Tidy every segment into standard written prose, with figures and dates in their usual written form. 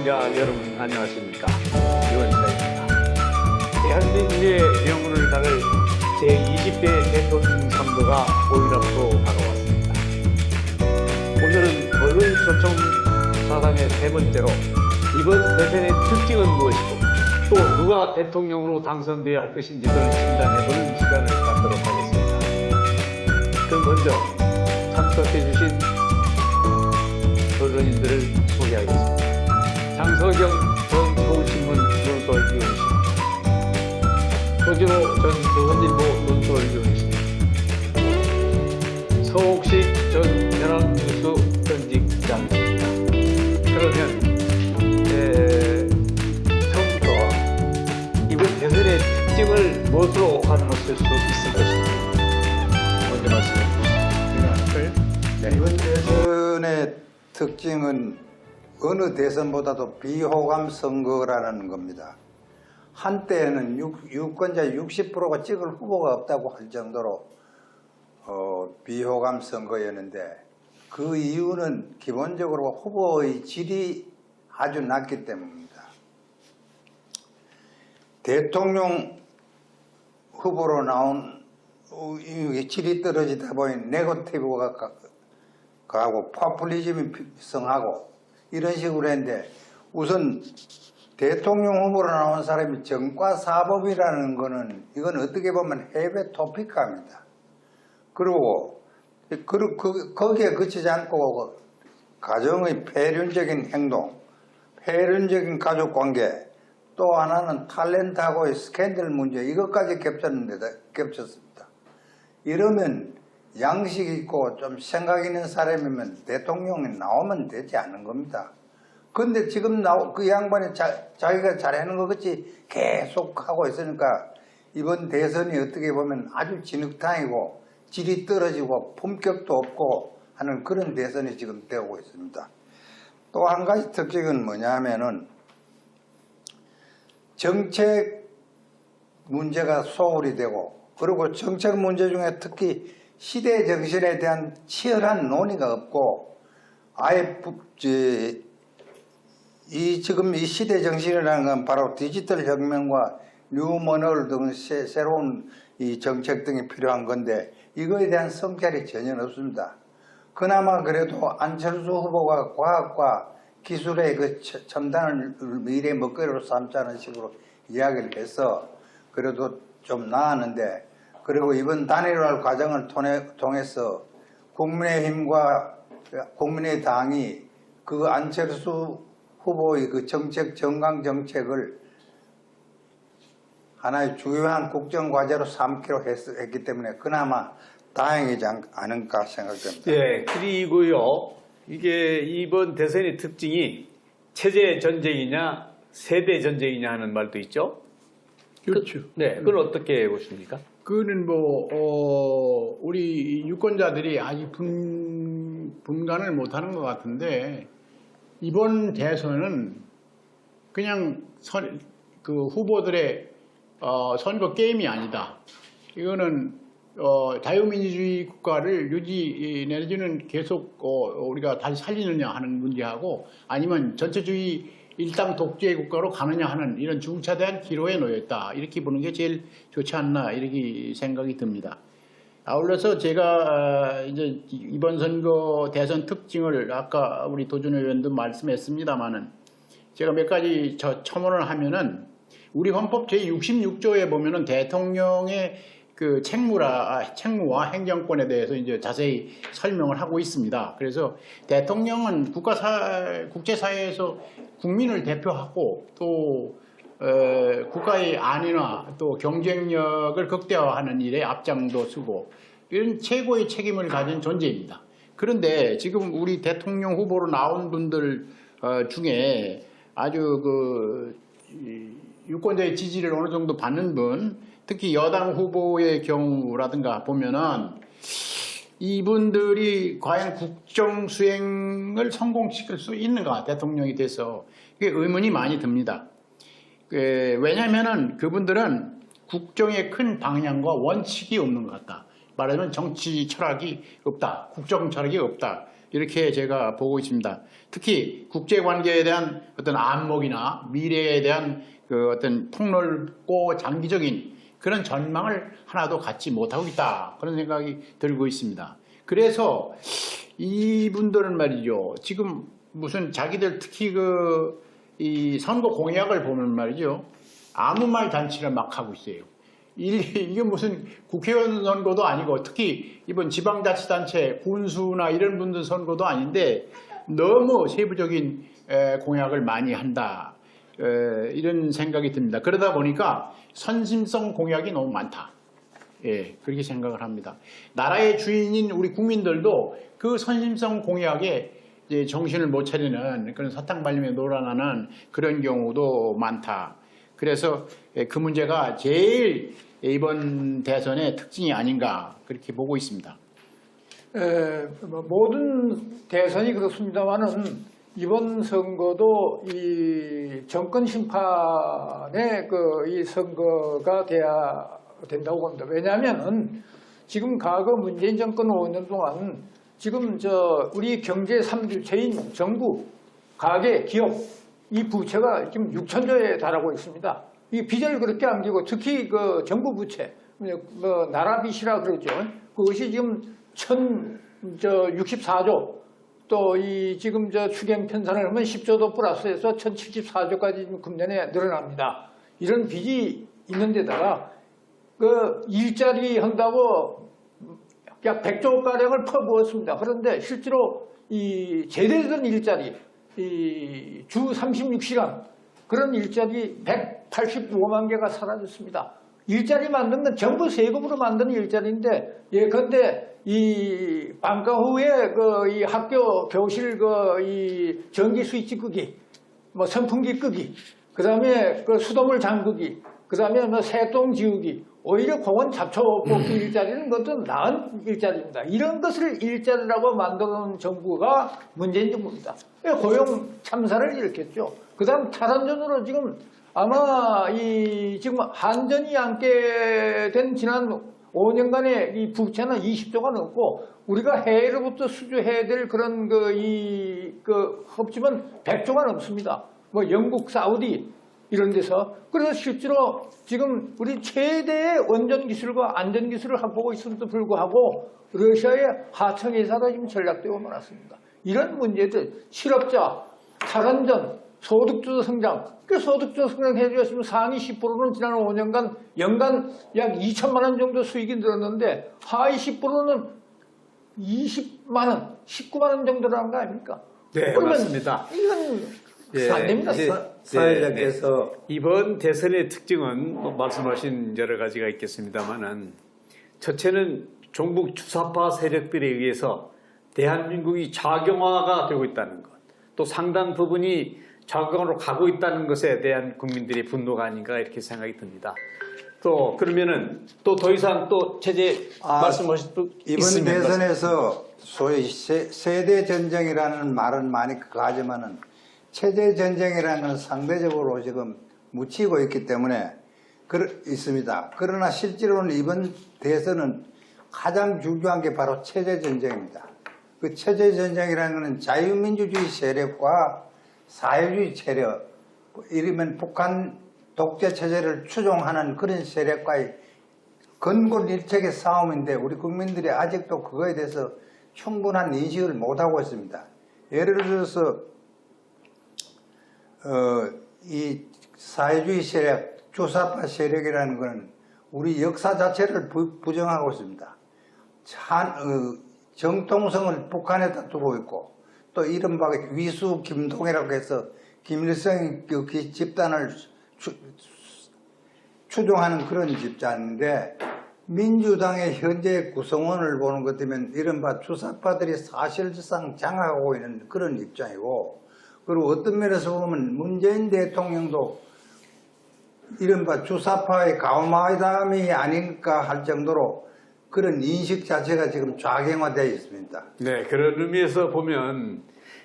시청자 여러분 안녕하십니까. 유원사입니다. 대한민국의 명운을 가를 제20대 대통령 선거가 5일 앞으로 다가왔습니다. 오늘은 언론 초청 사상의 세 번째로 이번 대선의 특징은 무엇이고 또 누가 대통령으로 당선되어야 할 것인지를 진단해보는 시간을 갖도록 하겠습니다. 그럼 먼저 참석해주신 언론인들을 소개하겠습니다. 장서경 전 서울신문 논설위원이십니다. 조진호 전 조선일보 논설위원이십니다. 서옥식 전 연합뉴스 현직부장이십니다. 그러면 처음부터 이번 대선의 특징을 무엇으로 가늠하실 수 있을 것인지 먼저 말씀해 주십시오. 이번 대선의 특징은 어느 대선보다도 비호감 선거라는 겁니다. 한때는 유권자 60%가 찍을 후보가 없다고 할 정도로 비호감 선거였는데 그 이유는 기본적으로 후보의 질이 아주 낮기 때문입니다. 대통령 후보로 나온 질이 떨어지다 보니 네거티브가 가고 포퓰리즘이 성하고 이런 식으로 했는데 우선 대통령 후보로 나온 사람이 정과사법이라는 거는 이건 어떻게 보면 해외 토픽화입니다. 그리고 거기에 그치지 않고 가정의 폐륜적인 행동, 폐륜적인 가족관계, 또 하나는 탤런트하고의 스캔들 문제 이것까지 겹쳤습니다. 이러면 양식 있고 좀 생각 있는 사람이면 대통령이 나오면 되지 않은 겁니다. 근데 지금 그 양반이 자기가 잘하는 것 같이 계속 하고 있으니까 이번 대선이 어떻게 보면 아주 진흙탕이고 질이 떨어지고 품격도 없고 하는 그런 대선이 지금 되고 있습니다. 또 한 가지 특징은 뭐냐 하면은 정책 문제가 소홀히 되고 그리고 정책 문제 중에 특히 시대 정신에 대한 치열한 논의가 없고 아예 지금 이 시대 정신이라는 건 바로 디지털 혁명과 뉴머널 등 새로운 이 정책 등이 필요한 건데 이거에 대한 성찰이 전혀 없습니다. 그나마 그래도 안철수 후보가 과학과 기술의 그 첨단을 미래의 먹거리로 삼자는 식으로 이야기를 해서 그래도 좀 나았는데 그리고 이번 단일화 과정을 통해서 국민의힘과 국민의당이 그 안철수 후보의 그 정강 정책을 하나의 주요한 국정 과제로 삼기로 했기 때문에 그나마 다행이지 않을까 생각됩니다. 네, 그리고요. 이게 이번 대선의 특징이 체제 전쟁이냐 세대 전쟁이냐 하는 말도 있죠. 그렇죠. 네, 그건 어떻게 보십니까? 그는 우리 유권자들이 아직 분간을 못하는 것 같은데 이번 대선은 그냥 그 후보들의 선거 게임이 아니다. 이거는 자유민주주의 국가를 유지 내지는 계속 우리가 다시 살리느냐 하는 문제하고 아니면 전체주의 일당 독재 국가로 가느냐 하는 이런 중차대한 기로에 놓였다. 이렇게 보는 게 제일 좋지 않나 이렇게 생각이 듭니다. 아울러서 제가 이제 이번 선거 대선 특징을 아까 우리 도준 의원도 말씀했습니다만은 제가 몇 가지 첨언을 하면은 우리 헌법 제66조에 보면은 대통령의 그 책무와 행정권에 대해서 이제 자세히 설명을 하고 있습니다. 그래서 대통령은 국제사회에서 국민을 대표하고 또 국가의 안위나 또 경쟁력을 극대화하는 일에 앞장도 서고 이런 최고의 책임을 가진 존재입니다. 그런데 지금 우리 대통령 후보로 나온 분들 중에 아주 유권자의 지지를 어느 정도 받는 분, 특히 여당 후보의 경우라든가 보면은 이분들이 과연 국정 수행을 성공시킬 수 있는가, 대통령이 돼서 그게 의문이 많이 듭니다. 왜냐하면은 그분들은 국정의 큰 방향과 원칙이 없는 것 같다. 말하자면 정치 철학이 없다, 국정 철학이 없다. 이렇게 제가 보고 있습니다. 특히 국제관계에 대한 어떤 안목이나 미래에 대한 그 어떤 폭넓고 장기적인 그런 전망을 하나도 갖지 못하고 있다. 그런 생각이 들고 있습니다. 그래서 이분들은 말이죠. 지금 무슨 자기들 특히 이 선거 공약을 보면 말이죠. 아무 말 잔치를 막 하고 있어요. 이게 무슨 국회의원 선거도 아니고 특히 이번 지방자치단체 군수나 이런 분들 선거도 아닌데 너무 세부적인 공약을 많이 한다. 이런 생각이 듭니다. 그러다 보니까 선심성 공약이 너무 많다. 예, 그렇게 생각을 합니다. 나라의 주인인 우리 국민들도 그 선심성 공약에 이제 정신을 못 차리는 그런 사탕발림에 놀아나는 그런 경우도 많다. 그래서 그 문제가 제일 이번 대선의 특징이 아닌가 그렇게 보고 있습니다. 모든 대선이 그렇습니다만은 이번 선거도 이 정권 심판의 이 선거가 돼야 된다고 봅니다. 왜냐하면은 지금 과거 문재인 정권 5년 동안 지금 우리 경제 3주체인 정부, 가계, 기업 이 부채가 지금 6천조에 달하고 있습니다. 이 빚을 그렇게 안기고 특히 그 정부 부채, 나라 빚이라 그러죠. 그것이 지금 1,064조 또 지금 추경 편산을 하면 10조도 플러스해서 1,074조까지 금년에 늘어납니다. 이런 빚이 있는 데다가 일자리 한다고 약 100조 가량을 퍼부었습니다. 그런데 실제로 제대로 된 일자리, 주 36시간 그런 일자리 185만 개가 사라졌습니다. 일자리 만든 건 전부 세금으로 만든 일자리인데, 그런데 이 방과 후에 이 학교 교실 이 전기 스위치 끄기, 선풍기 끄기, 그 다음에 수돗물 잠그기, 그 다음에 새똥 지우기, 오히려 공원 잡초 뽑기 일자리는 것도 나은 일자리입니다. 이런 것을 일자리라고 만드는 정부가 문재인 정부입니다. 고용 참사를 일으켰죠. 그 다음 탈원전으로 지금 아마 지금 한전이 앉게 된 지난 5년간의 이 부채는 20조가 넘고 우리가 해외로부터 수주해야 될 그런 합치면 100조가 넘습니다. 영국, 사우디 이런 데서. 그래서 실제로 지금 우리 최대의 원전 기술과 안전 기술을 확보하고 있음에도 불구하고 러시아의 하청 회사가 지금 전락되고 말았습니다. 이런 문제들, 실업자, 탈원전, 소득주도 성장. 소득주도 성장 해주었으면 상위 10%는 지난 5년간 연간 약 2천만 원 정도 수익이 늘었는데 하위 10%는 20만 원, 19만 원 정도라는 거 아닙니까? 네, 맞습니다. 이건 안 됩니다. 사회자께서 이번 대선의 특징은 말씀하신 여러 가지가 있겠습니다만은 첫째는 종북 주사파 세력들에 의해서 대한민국이 좌경화가 되고 있다는 것, 또 상당 부분이 좌경화로 가고 있다는 것에 대한 국민들의 분노가 아닌가 이렇게 생각이 듭니다. 또 그러면은 또 더 이상 또 체제 말씀하실 분 이번 있으면 대선에서 소위 세대 전쟁이라는 말은 많이 하지만은 체제 전쟁이라는 건 상대적으로 지금 묻히고 있기 때문에 있습니다. 그러나 실제로는 이번 대선은 가장 중요한 게 바로 체제 전쟁입니다. 그 체제 전쟁이라는 것은 자유민주주의 세력과 사회주의 세력, 이르면 북한 독재 체제를 추종하는 그런 세력과의 근본일체의 싸움인데 우리 국민들이 아직도 그거에 대해서 충분한 인식을 못하고 있습니다. 예를 들어서 이 사회주의 세력, 주사파 세력이라는 것은 우리 역사 자체를 부정하고 있습니다. 정통성을 북한에다 두고 있고 또 이른바 위수 김동이라고 해서 김일성이 그 집단을 추종하는 그런 집단인데 민주당의 현재 구성원을 보는 것 때문에 이른바 주사파들이 사실상 장악하고 있는 그런 입장이고, 그리고 어떤 면에서 보면 문재인 대통령도 이른바 주사파의 가오마담이 아닐까 할 정도로 그런 인식 자체가 지금 좌경화되어 있습니다. 네, 그런 의미에서 보면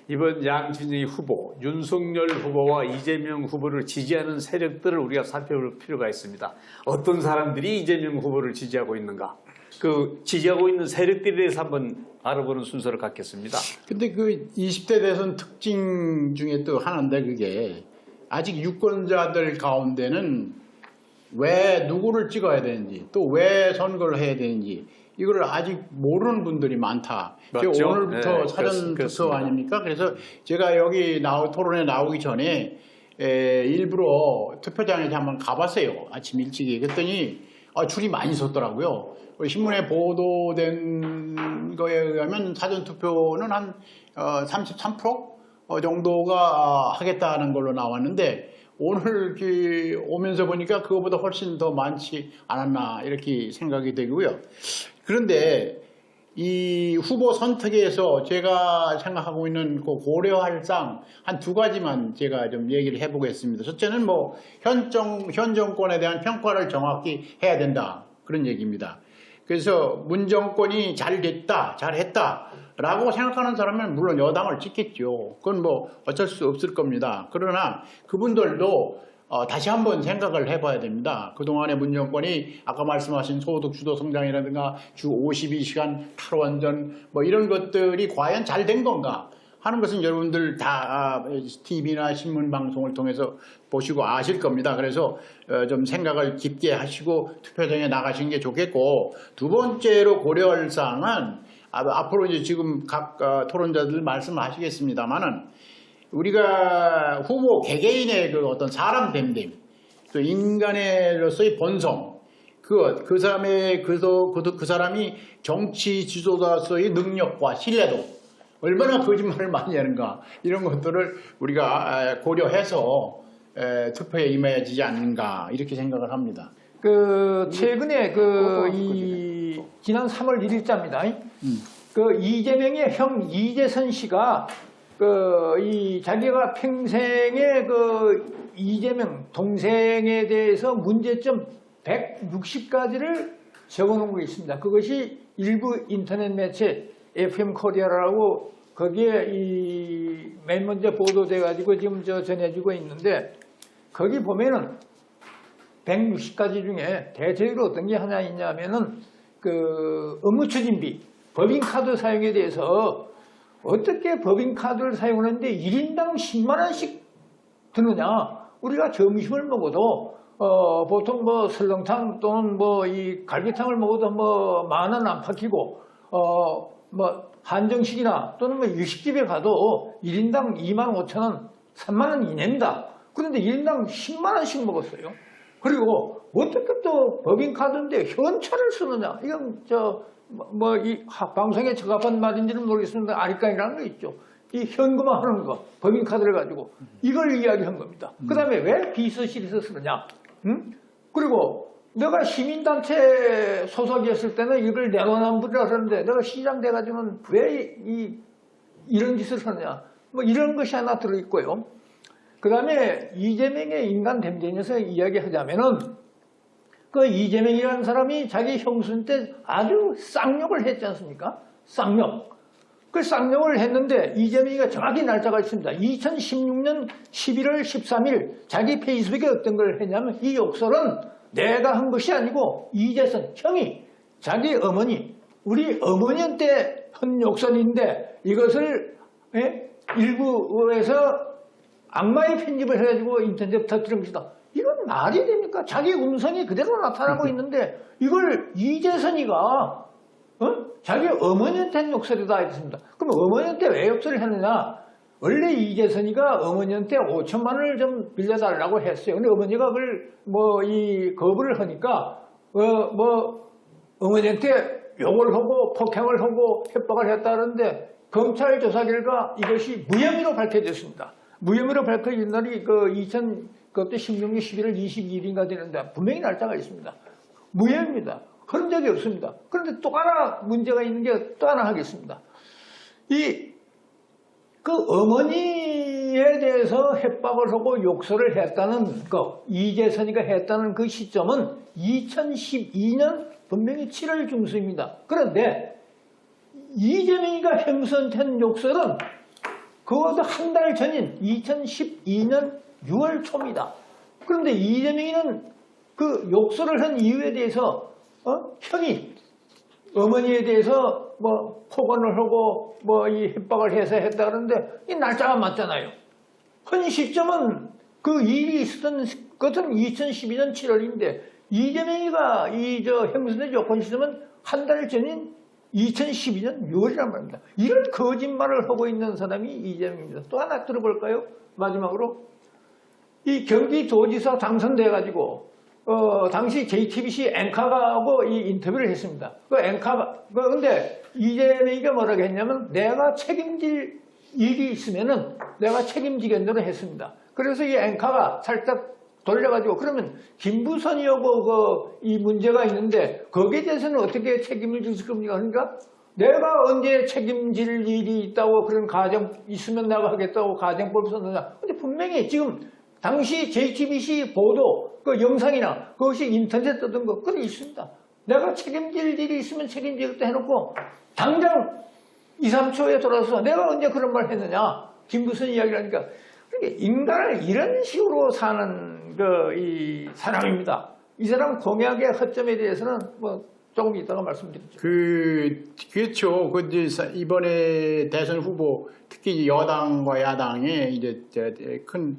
이번 양진희 후보, 윤석열 후보와 이재명 후보를 지지하는 세력들을 우리가 살펴볼 필요가 있습니다. 어떤 사람들이 이재명 후보를 지지하고 있는가? 그 지지하고 있는 세력들에 대해서 한번 알아보는 순서를 갖겠습니다. 근데 그 20대 대선 특징 중에 또 하나인데 그게 아직 유권자들 가운데는 왜 누구를 찍어야 되는지 또 왜 선거를 해야 되는지 이걸 아직 모르는 분들이 많다. 맞죠? 제가 오늘부터 네, 사전 투표 그렇습니다. 아닙니까? 그래서 제가 여기 토론에 나오기 전에 일부러 투표장에 한번 가봤어요. 아침 일찍이. 그랬더니 줄이 많이 섰더라고요. 신문에 보도된 거에 의하면 사전 투표는 한 33% 정도가 하겠다는 걸로 나왔는데 오늘 오면서 보니까 그거보다 훨씬 더 많지 않았나 이렇게 생각이 되고요. 그런데 이 후보 선택에서 제가 생각하고 있는 그 고려할 사항 한 두 가지만 제가 좀 얘기를 해보겠습니다. 첫째는 뭐 현 정권에 대한 평가를 정확히 해야 된다 그런 얘기입니다. 그래서 문 정권이 잘 됐다, 잘했다라고 생각하는 사람은 물론 여당을 찍겠죠. 그건 뭐 어쩔 수 없을 겁니다. 그러나 그분들도 다시 한번 생각을 해봐야 됩니다. 그동안의 문 정권이 아까 말씀하신 소득 주도 성장이라든가 주 52시간 탈원전 뭐 이런 것들이 과연 잘 된 건가 하는 것은 여러분들 다 TV나 신문 방송을 통해서 보시고 아실 겁니다. 그래서 좀 생각을 깊게 하시고 투표장에 나가시는 게 좋겠고 두 번째로 고려할 사항은 앞으로 이제 지금 각 토론자들 말씀하시겠습니다만은 우리가 후보 개개인의 그 어떤 사람 됨됨, 또 인간으로서의 본성, 그 사람이 정치 지도자로서의 능력과 신뢰도, 얼마나 거짓말을 많이 하는가, 이런 것들을 우리가 고려해서 투표에 임해야지 않는가, 이렇게 생각을 합니다. 최근에 지난 3월 1일자입니다. 이재명의 형 이재선 씨가 자기가 평생에 이재명 동생에 대해서 문제점 160가지를 적어놓은 게 있습니다. 그것이 일부 인터넷 매체 FM 코리아라고 거기에 맨 먼저 보도돼 가지고 지금 전해지고 있는데 거기 보면은 160가지 중에 대체로 어떤 게 하나 있냐면은 업무 추진비, 법인카드 사용에 대해서 어떻게 법인카드를 사용하는데 1인당 10만 원씩 드느냐? 우리가 점심을 먹어도 보통 뭐 설렁탕 또는 뭐 이 갈비탕을 먹어도 뭐 10,000원 안팎이고 뭐 한정식이나 또는 뭐 일식집에 가도 1인당 25,000원, 3만 원 이내입니다. 그런데 1인당 10만 원씩 먹었어요. 그리고 어떻게 또 법인카드인데 현찰을 쓰느냐? 이건 이 방송에 적합한 말인지는 모르겠습니다. 아리깡이라는 거 있죠. 이 현금화하는 거, 법인카드를 가지고 이걸 이야기한 겁니다. 그 다음에 왜 비서실에서 쓰느냐? 그리고 내가 시민단체 소속이었을 때는 이걸 내로남불이라 그러는데 내가 시장 돼가지고는 왜 이런 짓을 하느냐? 뭐 이런 것이 하나 들어있고요. 그 다음에 이재명의 인간 댐댕에서 이야기하자면은 이재명이라는 사람이 자기 형수님 때 아주 쌍욕을 했지 않습니까? 쌍욕. 그 쌍욕을 했는데 이재명이가 정확히 날짜가 있습니다. 2016년 11월 13일 자기 페이스북에 어떤 걸 했냐면 이 욕설은 내가 한 것이 아니고 이재선 형이 자기 어머니, 우리 어머니한테 한 욕설인데 이것을 일부에서 악마의 편집을 해가지고 인터넷에 터뜨린 것이다. 이건 말이 됩니까? 자기 음성이 그대로 나타나고 있는데 이걸 이재선이가 자기 어머니한테 한 욕설이다 했습니다. 그럼 어머니한테 왜 욕설을 했느냐? 원래 이재선이가 어머니한테 5천만 원을 좀 빌려달라고 했어요. 근데 어머니가 그걸 거부를 하니까 어머니한테 욕을 하고 폭행을 하고 협박을 했다는데 검찰 조사 결과 이것이 무혐의로 밝혀졌습니다. 무혐의로 밝혀진 날이 그것도 16년 11월 22일인가 되는데 분명히 날짜가 있습니다. 무혐의입니다. 그런 적이 없습니다. 그런데 또 하나 문제가 있는 게 또 하나 하겠습니다. 어머니에 대해서 협박을 하고 욕설을 했다는 이재선이가 했다는 그 시점은 2012년 분명히 7월 중순입니다. 그런데 이재명이가 형수한테 한 욕설은 그것도 한 달 전인 2012년 6월 초입니다. 그런데 이재명이는 그 욕설을 한 이유에 대해서 형이 어머니에 대해서 뭐 폭언을 하고 뭐 이 협박을 해서 했다 그러는데 이 날짜가 맞잖아요. 현 시점은 그 일이 있었던 것은 2012년 7월인데 이재명이가 이 저 형무소의 요건 시점은 한 달 전인 2012년 6월이란 말입니다. 이런 거짓말을 하고 있는 사람이 이재명입니다. 또 하나 들어볼까요? 마지막으로 이 경기도지사 당선돼가지고 당시 JTBC 앵커하고 이 인터뷰를 했습니다. 그 앵커가 근데 이재명이가 뭐라고 했냐면 내가 책임질 일이 있으면은 내가 책임지겠노로 했습니다. 그래서 이 앵커가 살짝 돌려가지고 그러면 김부선이하고 이 문제가 있는데 거기에 대해서는 어떻게 책임을 질 겁니까? 그러니까 내가 언제 책임질 일이 있다고 그런 가정 있으면 내가 하겠다고 가정법 썼느냐. 근데 분명히 지금 당시 JTBC 보도 그 영상이나 그것이 인터넷 뜨던 거 그거 있습니다. 내가 책임질 일이 있으면 책임지겠다 해놓고 당장 2, 3초에 돌아서 내가 언제 그런 말 했느냐. 김부선 이야기를 하니까 인간을 이런 식으로 사는 이 사람입니다. 이 사람 공약의 허점에 대해서는 뭐 조금 이따가 말씀드리죠. 그렇죠. 그 이제 이번에 대선 후보 특히 여당과 야당의 이제 큰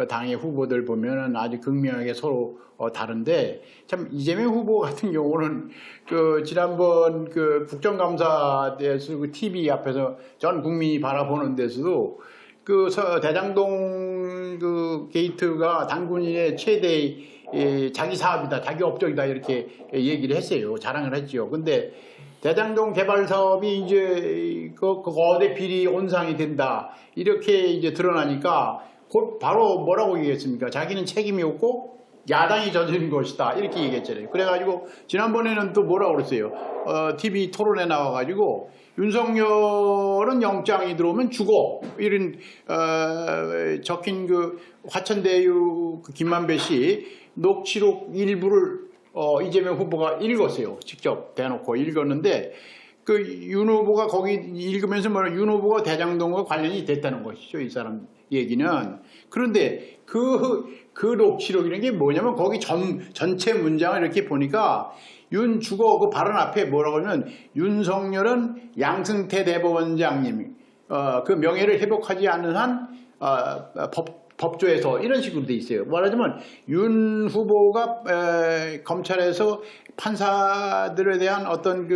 당의 후보들 보면은 아주 극명하게 서로 다른데 참 이재명 후보 같은 경우는 그 지난번 그 국정감사 때에서 그 TV 앞에서 전 국민이 바라보는 데서도 그 대장동 그 게이트가 당군인의 최대 자기 사업이다, 자기 업적이다 이렇게 얘기를 했어요. 자랑을 했죠. 근데 대장동 개발 사업이 이제 그 거대 비리 온상이 된다 이렇게 이제 드러나니까 곧 바로 뭐라고 얘기했습니까? 자기는 책임이 없고 야당이 저지른 것이다 이렇게 얘기했잖아요. 그래가지고 지난번에는 또 뭐라고 그랬어요? TV 토론에 나와가지고 윤석열은 영장이 들어오면 죽어 이런 적힌 그 화천대유 그 김만배 씨 녹취록 일부를 이재명 후보가 읽었어요. 직접 대놓고 읽었는데 그 윤 후보가 거기 읽으면서 윤 후보가 대장동과 관련이 됐다는 것이죠. 이 사람 얘기는. 그런데 그 녹취록이라는 게 뭐냐면 거기 전체 문장을 이렇게 보니까 윤 죽어 그 발언 앞에 뭐라고 하면 윤석열은 양승태 대법원장님 그 명예를 회복하지 않는 한 법조에서 이런 식으로 돼 있어요. 말하자면 윤 후보가 검찰에서 판사들에 대한 어떤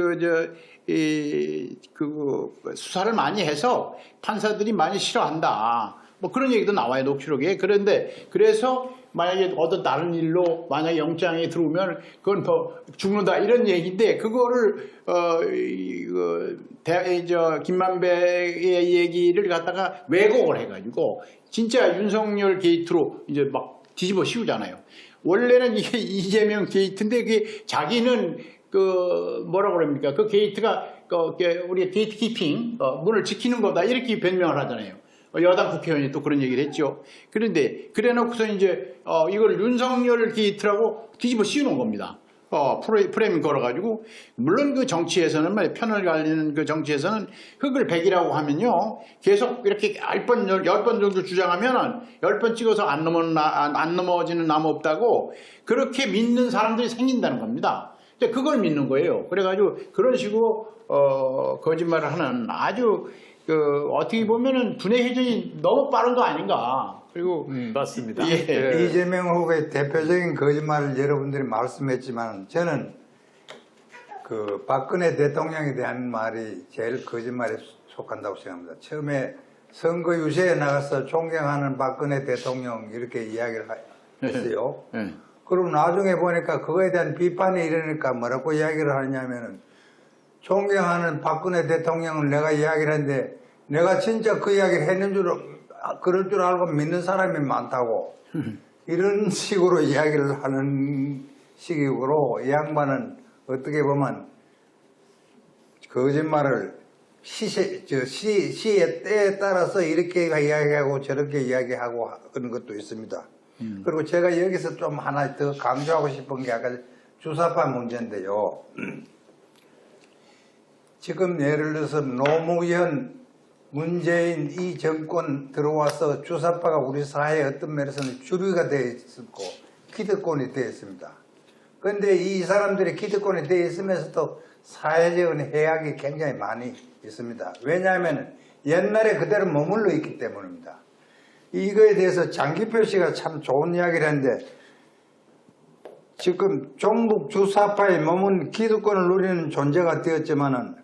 수사를 많이 해서 판사들이 많이 싫어한다. 뭐 그런 얘기도 나와요, 녹취록에. 그래서 만약에 어떤 다른 일로 만약에 영장이 들어오면 그건 더 죽는다 이런 얘기인데 그거를 김만배의 얘기를 갖다가 왜곡을 해가지고 진짜 윤석열 게이트로 이제 막 뒤집어 씌우잖아요. 원래는 이게 이재명 게이트인데 그게 자기는 그 뭐라고 그럽니까? 그 게이트가 우리가 게이트 키핑 문을 지키는 거다 이렇게 변명을 하잖아요. 여당 국회의원이 또 그런 얘기를 했죠. 그런데 그래놓고서 이제 이걸 윤석열 게이트라고 뒤집어 씌우는 겁니다. 프레임 걸어가지고 물론 그 정치에서는 편을 갈리는 그 정치에서는 흑을 백이라고 하면요 계속 이렇게 10번 정도 주장하면은 10번 찍어서 안 넘어지는 나무 없다고 그렇게 믿는 사람들이 생긴다는 겁니다. 그걸 믿는 거예요. 그래가지고 그런 식으로 거짓말을 하는 아주 어떻게 보면은 분해 회전이 너무 빠른 거 아닌가. 그리고 맞습니다. 예. 이재명 후보의 대표적인 거짓말을 여러분들이 말씀했지만 저는 그 박근혜 대통령에 대한 말이 제일 거짓말에 속한다고 생각합니다. 처음에 선거 유세에 나가서 존경하는 박근혜 대통령 이렇게 이야기를 했어요. 그럼 나중에 보니까 그거에 대한 비판이 이러니까 뭐라고 이야기를 하냐면은 존경하는 박근혜 대통령을 내가 이야기를 했는데 내가 진짜 그 이야기를 했는 그럴 줄 알고 믿는 사람이 많다고 이런 식으로 이야기를 하는 식으로 이 양반은 어떻게 보면 거짓말을 시의 때에 따라서 이렇게 이야기하고 저렇게 이야기하고 그런 것도 있습니다. 그리고 제가 여기서 좀 하나 더 강조하고 싶은 게 아까 주사파 문제인데요. 지금 예를 들어서 노무현, 문재인 이 정권 들어와서 주사파가 우리 사회에 어떤 면에서는 주류가 되어 있었고 기득권이 되어 있습니다. 그런데 이 사람들이 기득권이 되어 있으면서도 사회적인 해악이 굉장히 많이 있습니다. 왜냐하면 옛날에 그대로 머물러 있기 때문입니다. 이거에 대해서 장기표 씨가 참 좋은 이야기를 했는데 지금 종북 주사파에 머문 기득권을 누리는 존재가 되었지만은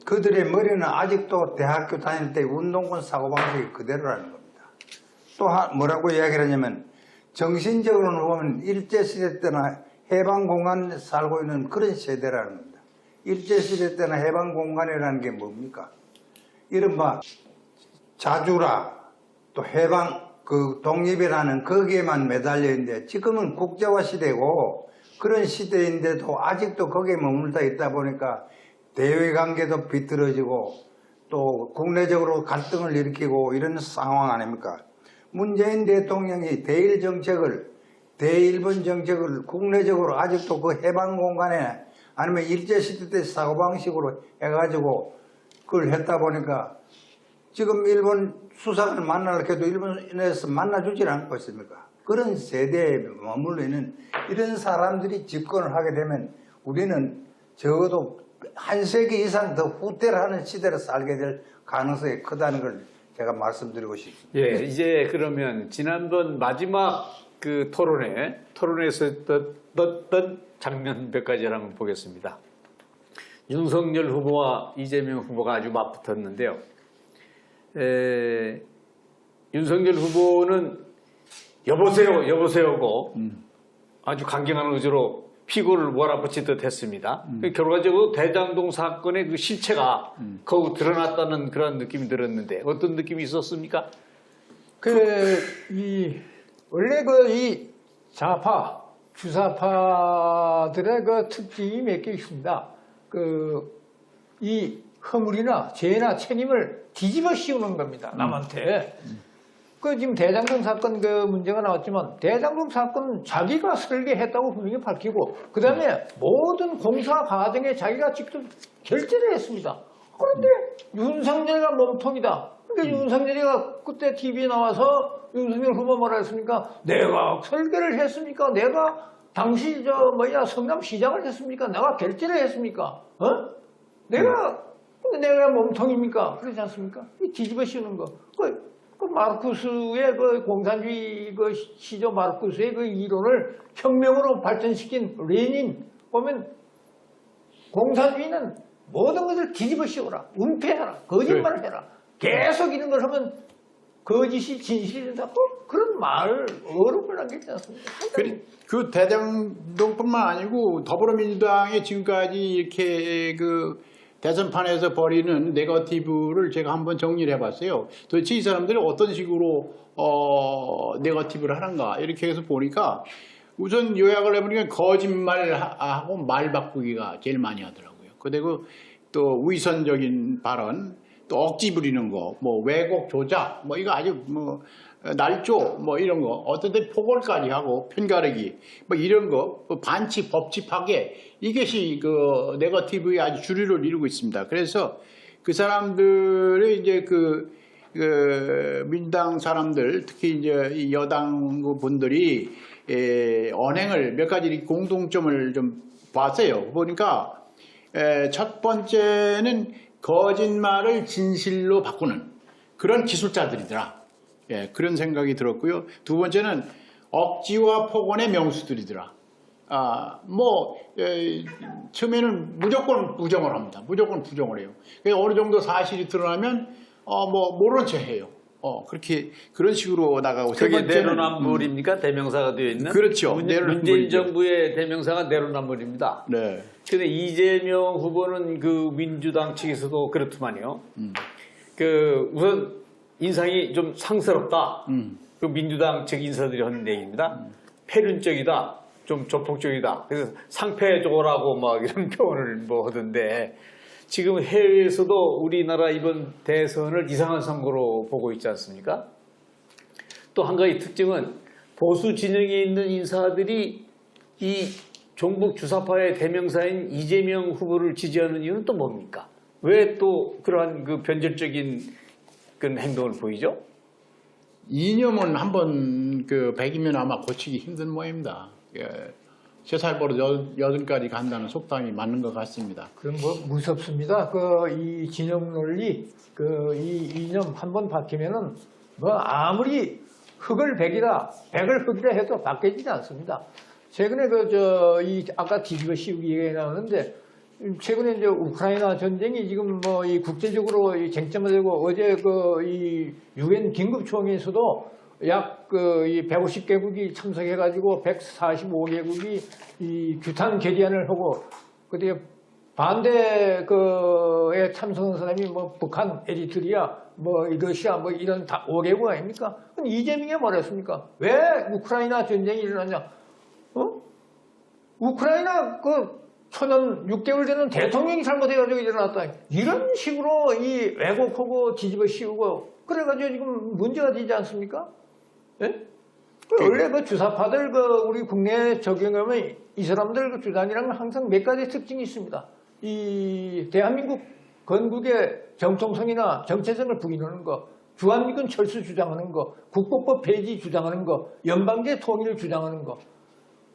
그들의 머리는 아직도 대학교 다닐 때 운동권 사고방식이 그대로라는 겁니다. 또 뭐라고 이야기를 하냐면 정신적으로는 보면 일제시대 때나 해방공간에 살고 있는 그런 세대라는 겁니다. 일제시대 때나 해방공간이라는 게 뭡니까? 이른바 자주라 또 해방 그 독립이라는 거기에만 매달려 있는데 지금은 국제화 시대고 그런 시대인데도 아직도 거기에 머물다 있다 보니까 대외관계도 비틀어지고 또 국내적으로 갈등을 일으키고 이런 상황 아닙니까? 문재인 대통령이 대일 정책을 대일본 정책을 국내적으로 아직도 그 해방 공간에 아니면 일제시대 때 사고방식으로 해가지고 그걸 했다 보니까 지금 일본 수상을 만나려고 해도 일본에서 만나주질 않고 있습니까? 그런 세대에 머물러 있는 이런 사람들이 집권을 하게 되면 우리는 적어도 한 세기 이상 더 후퇴를 하는 시대로 살게 될 가능성이 크다는 걸 제가 말씀드리고 싶습니다. 예, 이제 그러면 지난번 마지막 그 토론에서 떴던 장면 몇 가지를 한번 보겠습니다. 윤석열 후보와 이재명 후보가 아주 맞붙었는데요. 윤석열 후보는 여보세요고 아주 강경한 의지로 피고를 몰아붙이듯 했습니다. 결과적으로 대장동 사건의 그 실체가 거기 드러났다는 그런 느낌이 들었는데 어떤 느낌이 있었습니까? 원래 이 좌파, 주사파들의 그 특징이 몇 개 있습니다. 이 허물이나 죄나 책임을 뒤집어 씌우는 겁니다. 남한테. 지금 대장동 사건 문제가 나왔지만 대장동 사건은 자기가 설계했다고 분명히 밝히고 그 다음에 모든 공사 과정에 자기가 직접 결재를 했습니다. 그런데 윤석열이가 몸통이다. 그러니까 윤석열이가 그때 TV에 나와서 윤석열 후보 뭐라 했습니까? 내가 설계를 했습니까? 내가 당시 성남시장을 했습니까? 내가 결재를 했습니까? 내가 몸통입니까? 그러지 않습니까? 뒤집어 씌우는 거. 마르쿠스의 공산주의 시조 마르쿠스의 이론을 혁명으로 발전시킨 레닌 보면 공산주의는 모든 것을 뒤집어 씌워라, 은폐해라, 거짓말을 해라. 계속 이런 걸 하면 거짓이 진실이 된다. 그런 말을 어록을 남기지 않습니까? 그 대장동뿐만 아니고 더불어민주당이 지금까지 이렇게 대선판에서 벌이는 네거티브를 제가 한번 정리를 해봤어요. 도대체 이 사람들이 어떤 식으로 네거티브를 하는가 이렇게 해서 보니까 우선 요약을 해보니까 거짓말하고 말 바꾸기가 제일 많이 하더라고요. 그리고 또 위선적인 발언, 또 억지 부리는 거, 왜곡 조작, 이거 아주 날조, 이런 거, 어떤 때 포골까지 하고 편가르기, 이런 거, 반칙, 법칙하게 이것이 네거티브의 아주 주류를 이루고 있습니다. 그래서 그 사람들의 이제 민주당 사람들, 특히 이제 이 여당 분들이 언행을 몇 가지 공동점을 좀 봤어요. 보니까 첫 번째는 거짓말을 진실로 바꾸는 그런 기술자들이더라. 그런 생각이 들었고요. 두 번째는 억지와 폭언의 명수들이더라. 처음에는 무조건 부정을 합니다. 무조건 부정을 해요. 어느 정도 사실이 드러나면, 모른 체 해요. 그런 식으로 나가고. 그게 내로남불입니까? 대명사가 되어 있는? 그렇죠. 문재인 정부의 대명사가 내로남불입니다. 네. 근데 이재명 후보는 민주당 측에서도 그렇더만요. 우선 인상이 좀 상스럽다. 민주당 측 인사들이 하는 얘기입니다. 패륜적이다. 좀 조폭적이다. 그래서 상패조라고 이런 표현을 하던데 지금 해외에서도 우리나라 이번 대선을 이상한 선거로 보고 있지 않습니까? 또 한 가지 특징은 보수 진영에 있는 인사들이 이 종북 주사파의 대명사인 이재명 후보를 지지하는 이유는 또 뭡니까? 왜 또 그러한 변절적인 그런 행동을 보이죠? 이념은 한번 100이면 아마 고치기 힘든 모양입니다. 3살 버릇 8까지 간다는 속담이 맞는 것 같습니다. 그럼 뭐 무섭습니다. 이 진영 논리, 이 이념 한번 박히면은 뭐 아무리 흑을 백이라 해도 바뀌지 않습니다. 최근에 아까 뒤집어 씌우기 얘기가 나오는데 최근에 이제 우크라이나 전쟁이 지금 뭐 이 국제적으로 이 쟁점이 되고 어제 이 유엔 긴급 총회에서도 약 이 150개국이 참석해가지고 145개국이 이 규탄 결의안을 하고 그때 반대에 참석한 사람이 뭐 북한, 에리트리아, 뭐 러시아 뭐 이런 다 5개국 아닙니까? 그럼 이재명이 뭐랬습니까? 왜 우크라이나 전쟁이 일어나냐? 우크라이나 초년 6개월 되는 대통령이 잘못해가지고 일어났다. 이런 식으로 이 왜곡하고 뒤집어 씌우고 그래가지고 지금 문제가 되지 않습니까? 예? 원래 주사파들 우리 국내에 적용하면 이 사람들 주장이랑은 항상 몇 가지 특징이 있습니다. 이 대한민국 건국의 정통성이나 정체성을 부인하는 거, 주한미군 철수 주장하는 거, 국보법 폐지 주장하는 거, 연방제 통일을 주장하는 거.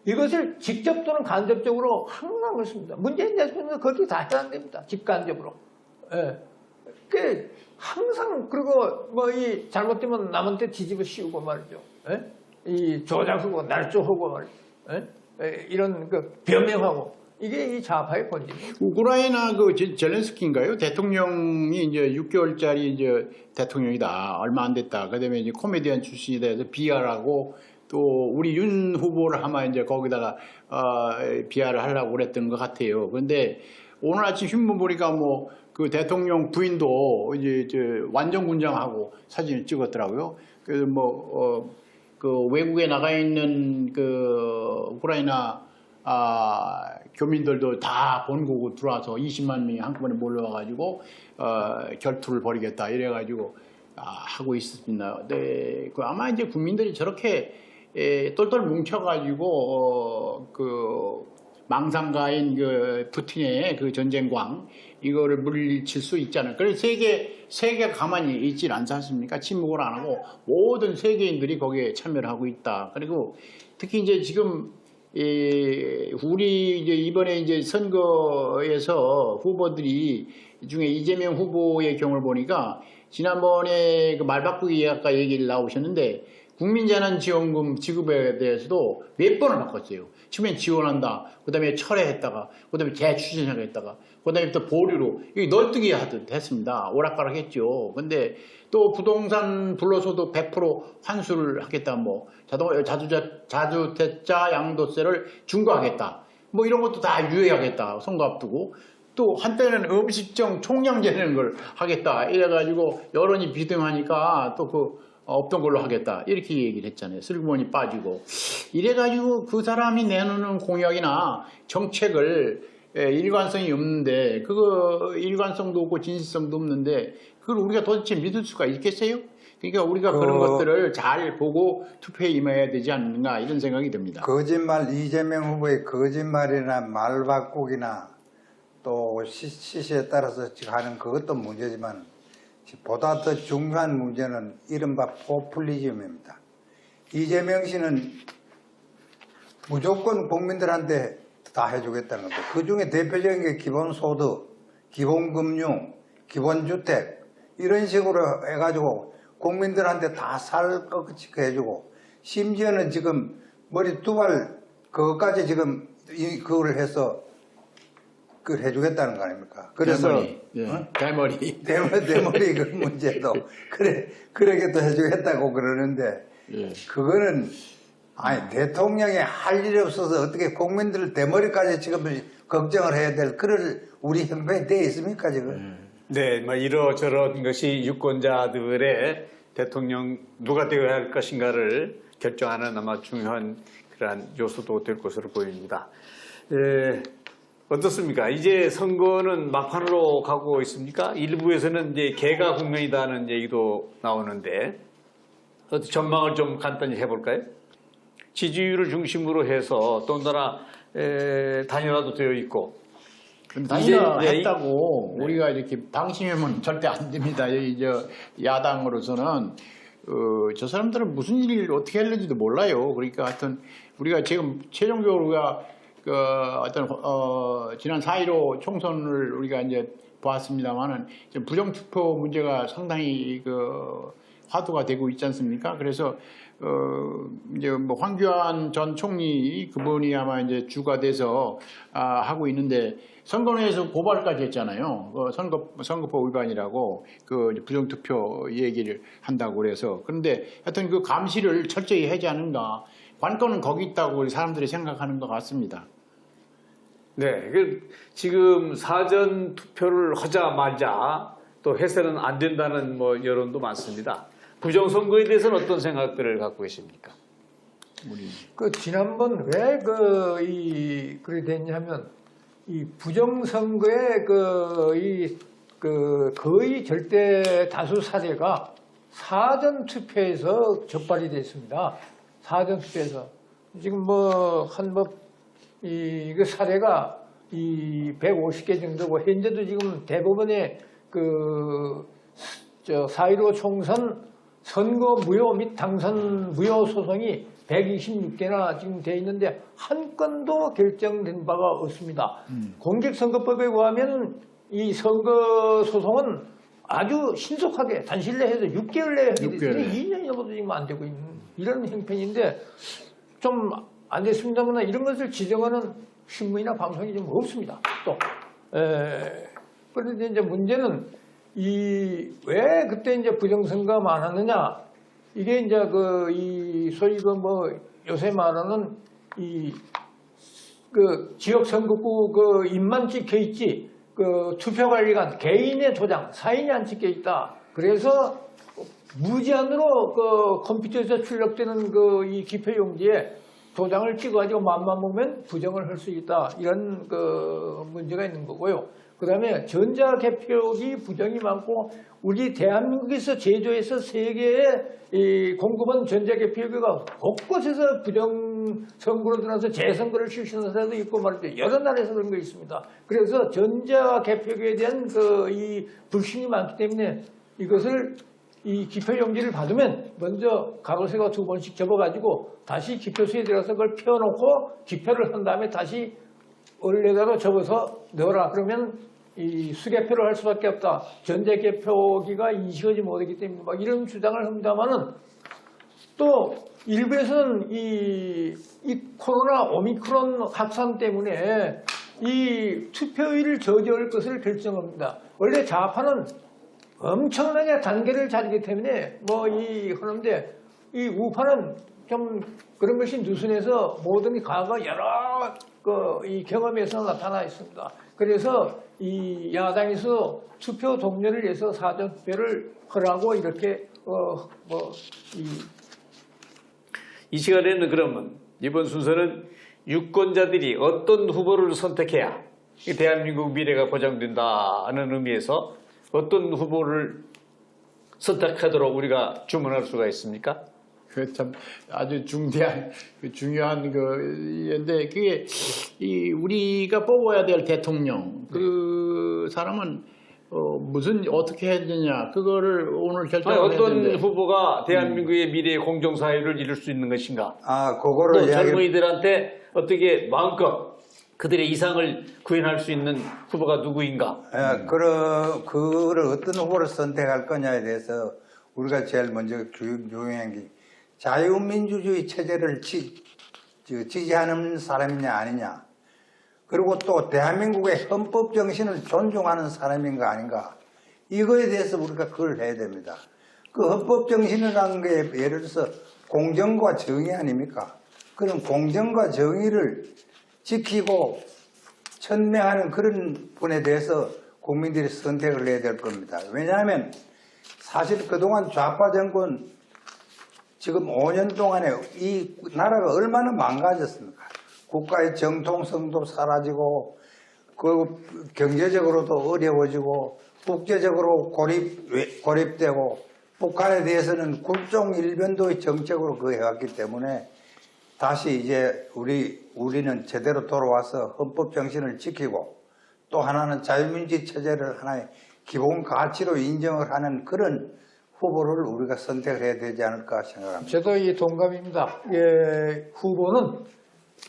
이것을 직접 또는 간접적으로 항상 그렇습니다. 문재인 대통령은 그렇게 다 해야 안 됩니다. 직간접으로. 예. 항상 그리고 이 잘못되면 남한테 뒤집어 씌우고 말이죠. 예? 이 조작하고 날조하고 말이죠. 예? 이런 변명하고 이게 이 좌파의 본질입니다. 우크라이나 젤렌스키인가요? 대통령이 이제 6개월짜리 이제 대통령이다. 얼마 안 됐다. 그다음에 이제 코미디언 출신이 돼서 비하하고 또 우리 윤 후보를 아마 이제 거기다가 비하를 하려고 그랬던 것 같아요. 그런데 오늘 아침 신문 보니까 뭐 그 대통령 부인도 이제 완전 군장하고 사진을 찍었더라고요. 그래서 그 외국에 나가 있는 우크라이나 교민들도 다 본국으로 들어와서 20만 명이 한꺼번에 몰려와가지고 결투를 벌이겠다 이래가지고 하고 있습니다. 네, 아마 이제 국민들이 저렇게 똘똘 뭉쳐가지고 망상가인 푸틴의 전쟁광 이거를 물리칠 수 있잖아요. 그래서 세계가 가만히 있질 않지 않습니까? 침묵을 안 하고 모든 세계인들이 거기에 참여를 하고 있다. 그리고 특히 이제 지금 우리 이번에 이제 선거에서 후보들이 중에 이재명 후보의 경우를 보니까 지난번에 말 바꾸기 아까 얘기를 나오셨는데 국민재난지원금 지급에 대해서도 몇 번을 바꿨어요. 처음엔 지원한다. 그 다음에 철회했다가, 그 다음에 재추진하겠다가, 그 다음에 또 보류로 널뛰기 하듯 했습니다. 오락가락 했죠. 근데 또 부동산 불러서도 100% 환수를 하겠다. 뭐 자주택자 양도세를 중과하겠다. 뭐 이런 것도 다 유예하겠다. 선거 앞두고. 또 한때는 음식점 총량제라는 걸 하겠다. 이래가지고 여론이 비등하니까 또 없던 걸로 하겠다 이렇게 얘기를 했잖아요. 슬그머니 빠지고 이래가지고 그 사람이 내놓는 공약이나 정책을 일관성이 없는데 일관성도 없고 진실성도 없는데 그걸 우리가 도대체 믿을 수가 있겠어요? 그러니까 우리가 그런 것들을 잘 보고 투표에 임해야 되지 않는가 이런 생각이 듭니다. 이재명 후보의 거짓말이나 말 바꾸기나 또 시시에 따라서 하는 그것도 문제지만 보다 더 중요한 문제는 이른바 포퓰리즘입니다. 이재명 씨는 무조건 국민들한테 다 해주겠다는 겁니다. 그 중에 대표적인 게 기본소득, 기본금융, 기본주택 이런 식으로 해가지고 국민들한테 다 살 것같이 해주고 심지어는 지금 머리 두 발 그것까지 지금 그걸 해서 그걸 해주겠다는 거 아닙니까? 그래서 대머리 대머리 그 문제도 그렇게 또 해주겠다고 그러는데 그거는 대통령이 할 일이 없어서 어떻게 국민들 대머리까지 지금 걱정을 해야 될 그럴 우리 형편이 되어 있습니까 지금? 네, 이러저런 것이 유권자들의 대통령 누가 되어야 할 것인가를 결정하는 아마 중요한 그러한 요소도 될 것으로 보입니다. 어떻습니까? 이제 선거는 막판으로 가고 있습니까? 일부에서는 이제 개가 국면이다는 얘기도 나오는데 어떻게 전망을 좀 간단히 해볼까요? 지지율을 중심으로 해서 더군다나 단일화도 되어 있고 단일화 했다고 우리가 이렇게 방심하면 절대 안 됩니다. 야당으로서는 저 사람들은 무슨 일을 어떻게 했는지도 몰라요. 그러니까 하여튼 우리가 지금 최종적으로 우리가 그 어떤 지난 4.15 총선을 우리가 이제 보았습니다만은 부정투표 문제가 상당히 그 화두가 되고 있지 않습니까? 그래서 이제 뭐 황교안 전 총리 그분이 아마 이제 주가 돼서 하고 있는데 선거위에서 고발까지 했잖아요. 선거법 위반이라고 그 부정투표 얘기를 한다고 그래서 그런데 하여튼 그 감시를 철저히 하지 않는가 관건은 거기 있다고 우리 사람들이 생각하는 것 같습니다. 네, 지금 사전 투표를 하자 말자 또 해서는 안 된다는 뭐 여론도 많습니다. 부정선거에 대해서는 어떤 생각들을 갖고 계십니까? 그 지난번 왜 그래 됐냐면 이 부정선거의 거의 절대 다수 사례가 사전 투표에서 적발이 됐습니다. 사전 투표에서 지금 그 사례가 150개 정도고 현재도 지금 대법원의 4.15 총선 선거 무효 및 당선 무효 소송이 126개나 지금 돼 있는데 한 건도 결정된 바가 없습니다. 공직선거법에 의하면 이 선거 소송은 아주 신속하게 단실 내에 해서 6개월 내에 하게 되는데 2년이 넘어도 지금 안 되고 있는 이런 형편인데 좀 안 됐습니다만 이런 것을 지적하는 신문이나 방송이 좀 없습니다. 또 그런데 이제 문제는 왜 그때 이제 부정선거가 많았느냐? 이게 이제 소위 요새 말하는 지역 선거구 입만 찍혀 있지 투표관리관 개인의 도장 사인이 안 찍혀 있다. 그래서 무제한으로 컴퓨터에서 출력되는 이 기표용지에 도장을 찍어가지고 맘만 보면 부정을 할 수 있다. 이런 문제가 있는 거고요. 그 다음에 전자개표기 부정이 많고 우리 대한민국에서 제조해서 세계에 공급한 전자개표기가 곳곳에서 부정선거로 들어서 재선거를 실시하는 사례도 있고 말이죠. 여러 나라에서 그런 거 있습니다. 그래서 전자개표기에 대한 이 불신이 많기 때문에 이것을 이 기표용지를 받으면 먼저 가로세가 2번씩 접어가지고 다시 기표소에 들어가서 그걸 펴놓고 기표를 한 다음에 다시 원래대로 접어서 넣어라. 그러면 이 수개표를 할 수밖에 없다. 전자개표기가 인식하지 못하기 때문에 막 이런 주장을 합니다만은 또 일부에서는 이 코로나 오미크론 확산 때문에 이 투표율을 저지할 것을 결정합니다. 원래 좌파는 엄청나게 단계를 자르기 때문에 하는데 이 우파는 좀 그런 것이 느슨해서 모든 과거 여러 이 경험에서 나타나 있습니다. 그래서 이 야당에서 투표 동료를 위해서 사전 투표를 하라고 이렇게 이 시간에는 그러면 이번 순서는 유권자들이 어떤 후보를 선택해야 대한민국 미래가 보장된다는 의미에서 어떤 후보를 선택하도록 우리가 주문할 수가 있습니까? 그 참 아주 중요한 건데 그게 우리가 뽑아야 될 대통령 그 사람은 어떻게 해야 되냐 그거를 오늘 결정해야 되는데 어떤 후보가 대한민국의 미래의 공정사회를 이룰 수 있는 것인가? 그거를 또 젊은이들한테 어떻게 마음껏 그들의 이상을 구현할 수 있는 후보가 누구인가? 그거를 어떤 후보를 선택할 거냐에 대해서 우리가 제일 먼저 중요한 게 자유민주주의 체제를 지지하는 사람이냐 아니냐. 그리고 또 대한민국의 헌법 정신을 존중하는 사람인가 아닌가. 이거에 대해서 우리가 그걸 해야 됩니다. 그 헌법 정신이라는 게 예를 들어서 공정과 정의 아닙니까? 그런 공정과 정의를 지키고 천명하는 그런 분에 대해서 국민들이 선택을 해야 될 겁니다. 왜냐하면 사실 그동안 좌파 정권 지금 5년 동안에 이 나라가 얼마나 망가졌습니까? 국가의 정통성도 사라지고 그 경제적으로도 어려워지고 국제적으로 고립되고 북한에 대해서는 굴종일변도의 정책으로 그 해왔기 때문에 다시 이제 우리는 제대로 돌아와서 헌법 정신을 지키고 또 하나는 자유민주주의 체제를 하나의 기본 가치로 인정을 하는 그런 후보를 우리가 선택을 해야 되지 않을까 생각합니다. 저도 동감입니다. 후보는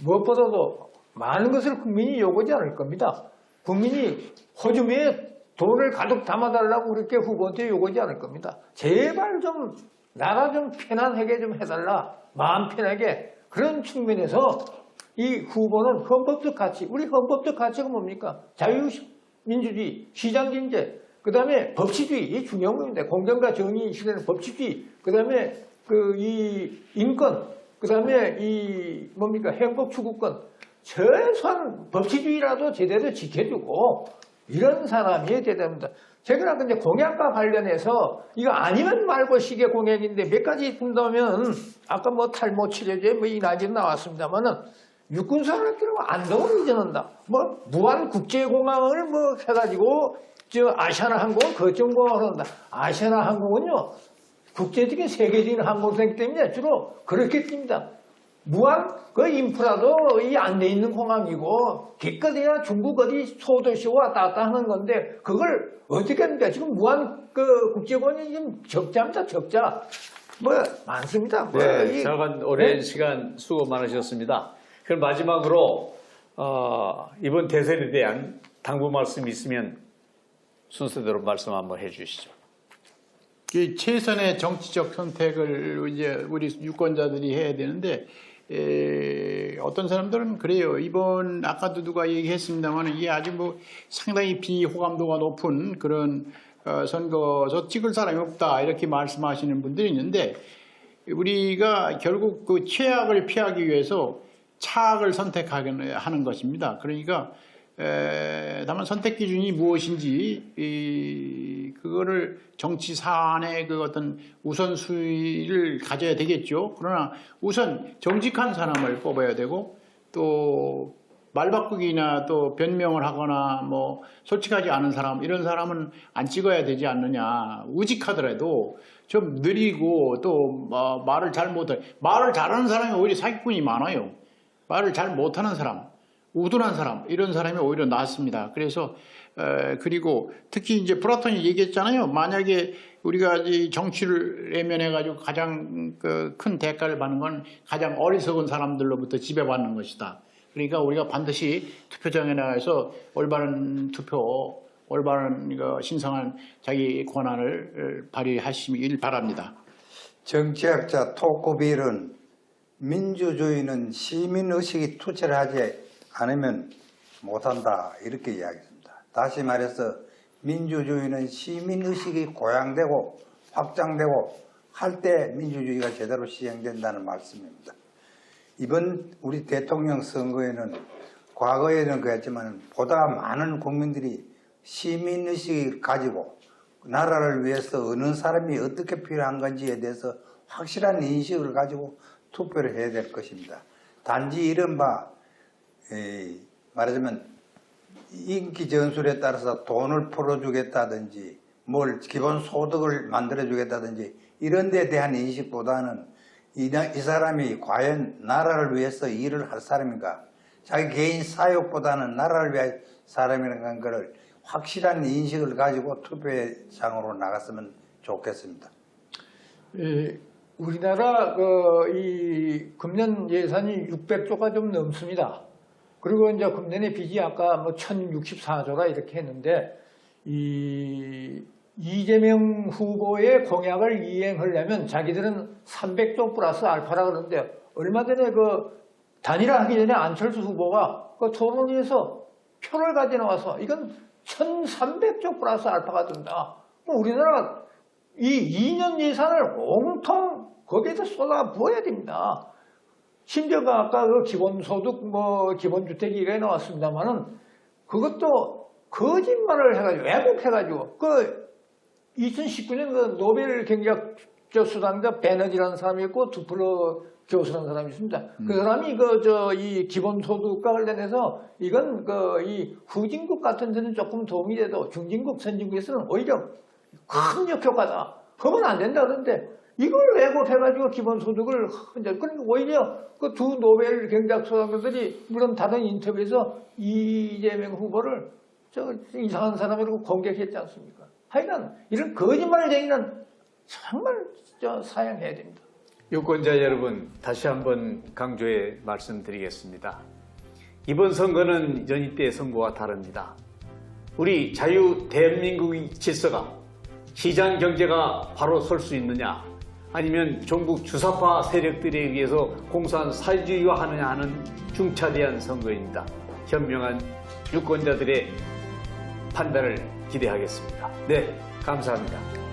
무엇보다도 많은 것을 국민이 요구하지 않을 겁니다. 국민이 호주머니에 돈을 가득 담아달라고 그렇게 후보한테 요구하지 않을 겁니다. 제발 좀 나라 좀 편안하게 좀 해달라. 마음 편하게. 그런 측면에서 이 후보는 헌법적 가치, 우리 헌법적 가치가 뭡니까? 자유민주주의, 시장경제, 그 다음에 법치주의, 이 중요한 겁니다. 공정과 정의 시대는 법치주의, 그 다음에 이 인권, 그 다음에 이 뭡니까? 행복 추구권, 최소한 법치주의라도 제대로 지켜주고 이런 사람이 돼야 됩니다. 제가 근데 공약과 관련해서 이거 아니면 말고 시계 공약인데 몇 가지 본다면 아까 뭐 탈모 치료제 뭐 이나지 나왔습니다만은 육군사관학교라고 안동을 이전한다. 뭐 무한 국제공항을 뭐 해가지고 저 아시아나항공은 거점공항을 한다. 아시아나항공은요 국제적인 세계적인 항공사이기 때문에 주로 그렇게 뜁니다. 무한 그 인프라도 이 안 돼 있는 공항이고 기껏해야 중국 어디 소도시 왔다 갔다 하는 건데 그걸 어떻게 합니까? 지금 무한 그 국제공항이 지금 적자입니다. 적자. 뭐 많습니다. 뭐 네, 잠깐 오랜 시간 수고 많으셨습니다. 그럼 마지막으로 이번 대선에 대한 당부 말씀 있으면 순서대로 말씀 한번 해주시죠. 그 최선의 정치적 선택을 이제 우리 유권자들이 해야 되는데 어떤 사람들은 그래요. 이번 아까도 누가 얘기했습니다만 이게 아주 뭐 상당히 비호감도가 높은 그런 선거에서 찍을 사람이 없다 이렇게 말씀하시는 분들이 있는데 우리가 결국 그 최악을 피하기 위해서 차악을 선택하는 것입니다. 그러니까 다만 선택 기준이 무엇인지 그거를 정치 사안의 그 어떤 우선순위를 가져야 되겠죠. 그러나 우선 정직한 사람을 뽑아야 되고 또 말바꾸기나 또 변명을 하거나 뭐 솔직하지 않은 사람 이런 사람은 안 찍어야 되지 않느냐. 우직하더라도 좀 느리고 또 말을 잘하는 사람이 오히려 사기꾼이 많아요. 말을 잘 못하는 사람, 우둔한 사람 이런 사람이 오히려 낫습니다. 그래서 그리고 특히 이제 플라톤이 얘기했잖아요. 만약에 우리가 이 정치를 외면해가지고 가장 큰 대가를 받는 건 가장 어리석은 사람들로부터 지배받는 것이다. 그러니까 우리가 반드시 투표장에 나가서 올바른 투표, 올바른 신성한 자기 권한을 발휘하시길 바랍니다. 정치학자 토코빌은 민주주의는 시민의식이 투철하지 않으면 못한다 이렇게 이야기했습니다. 다시 말해서 민주주의는 시민의식이 고양되고 확장되고 할 때 민주주의가 제대로 시행된다는 말씀입니다. 이번 우리 대통령 선거에는 과거에는 그랬지만 보다 많은 국민들이 시민의식을 가지고 나라를 위해서 어느 사람이 어떻게 필요한 건지에 대해서 확실한 인식을 가지고 투표를 해야 될 것입니다. 단지 이른바 말하자면 인기 전술에 따라서 돈을 풀어주겠다든지 뭘 기본소득을 만들어주겠다든지 이런 데 대한 인식보다는 이 사람이 과연 나라를 위해서 일을 할 사람인가 자기 개인 사욕보다는 나라를 위한 사람이라는 것을 확실한 인식을 가지고 투표장으로 나갔으면 좋겠습니다. 우리나라 이 금년 예산이 600조가 좀 넘습니다. 그리고 이제 금년의 빚이 아까 뭐 1064조라 이렇게 했는데 이재명 후보의 공약을 이행하려면 자기들은 300조 플러스 알파라 그러는데 얼마 전에 단일화하기 전에 안철수 후보가 토론회에서 표를 가져 나와서 이건 1300조 플러스 알파가 된다. 우리나라 이 2년 예산을 온통 거기에다 쏟아 부어야 됩니다. 심지어가 아까 기본소득 기본주택 얘기가 나왔습니다만은 그것도 거짓말을 해가지고 왜곡해가지고 2019년 노벨 경제학적 수상자 베너지라는 사람이 있고 두플러 교수라는 사람이 있습니다. 그 사람이 이 기본소득과 관련해서 이건 이 후진국 같은 데는 조금 도움이 돼도 중진국, 선진국에서는 오히려 큰 역효과다. 그러면 안 된다 그러는데 이걸 왜곡해가지고 기본소득을 그러니까 오히려 그 두 노벨 경제학 수상자들이 물론 다른 인터뷰에서 이재명 후보를 이상한 사람이라고 공격했지 않습니까? 하여간 이런 거짓말쟁이는 정말 사양해야 됩니다. 유권자 여러분, 다시 한번 강조해 말씀드리겠습니다. 이번 선거는 전이 때 선거와 다릅니다. 우리 자유 대한민국의 질서가 시장 경제가 바로 설 수 있느냐, 아니면 종북 주사파 세력들에 의해서 공산 사회주의화하느냐 하는 중차대한 선거입니다. 현명한 유권자들의 판단을 기대하겠습니다. 네, 감사합니다.